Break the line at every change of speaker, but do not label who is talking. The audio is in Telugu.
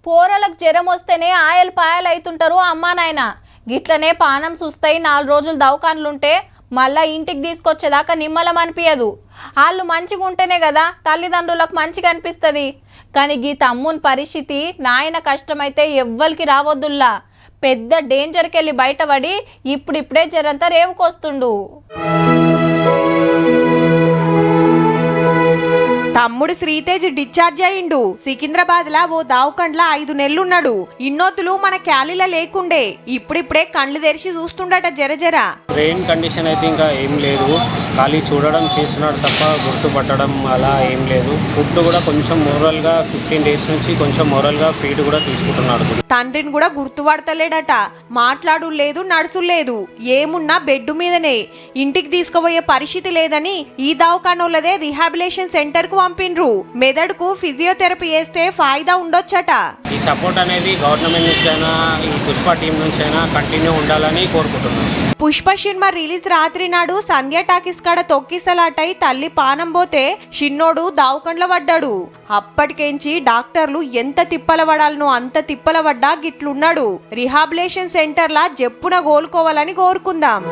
పోరలకు జ్వరం వస్తేనే ఆయలు పాయలు అవుతుంటారు అమ్మా నాయన. గిట్లనే పానం సుస్తాయి 4 రోజులు దవాఖాన్లుంటే మళ్ళా ఇంటికి తీసుకొచ్చేదాకా నిమ్మలం అనిపించదు. వాళ్ళు మంచిగా ఉంటేనే కదా తల్లిదండ్రులకు మంచిగా అనిపిస్తుంది. కానీ గీ తమ్ముని పరిస్థితి నాయన కష్టమైతే ఎవ్వరికి రావద్దుల్లా. పెద్ద డేంజర్కి వెళ్ళి బయటపడి ఇప్పుడిప్పుడే జరంతా రేవుకొస్తుండు.
తమ్ముడు శ్రీతేజ్ డిశ్చార్జ్ అయ్యిండు. సికింద్రాబాద్ లా ఓ దావకండ్ల 5 నెలలున్నాడు. ఇన్నొద్దులు మన క్యాలీలా లేకుండే ఇప్పుడిప్పుడే కండ్లు తెరిచి చూస్తుండట జర.
బ్రెయిన్ కండిషన్ అయితే ఇంకా ఏం లేదు. ఖాళీ చూడడం చేస్తున్నాడు తప్ప గుర్తుపట్టడం అలా ఏం లేదు. ఫుడ్ కూడా కొంచెం మోరల్గా 15 డేస్ నుంచి కొంచెం మోరల్గా ఫీడ్ కూడా తీసుకుంటున్నాడు.
తండ్రిని కూడా గుర్తుపడతలేడట. మాట్లాడు లేదు, నడుసు లేదు. ఏమున్నా బెడ్ మీదనే. ఇంటికి తీసుకుపోయే పరిస్థితి లేదని ఈ దవాఖానోళ్ళదే రిహాబిలేషన్ సెంటర్ కు పంపిండ్రు. మెదడుకు ఫిజియోథెరపీ చేస్తే ఫాయిదా ఉండొచ్చట.
ఈ సపోర్ట్ అనేది గవర్నమెంట్ నుంచి అయినా ఈ పుష్ప టీం నుంచి అయినా కంటిన్యూ ఉండాలని కోరుకుంటున్నాను.
పుష్ప సినిమా రిలీజ్ రాత్రి నాడు సంధ్య టాకీస్ కాడ తొక్కిసలాటై తల్లి పానం పోతే చిన్నోడు దావకండ్ల పడ్డాడు. అప్పటికేంచి డాక్టర్లు ఎంత తిప్పల పడాలనో అంత తిప్పల పడ్డా గిట్లున్నాడు. రిహాబిలేషన్ సెంటర్లా జప్పున కోలుకోవాలని కోరుకుందాం.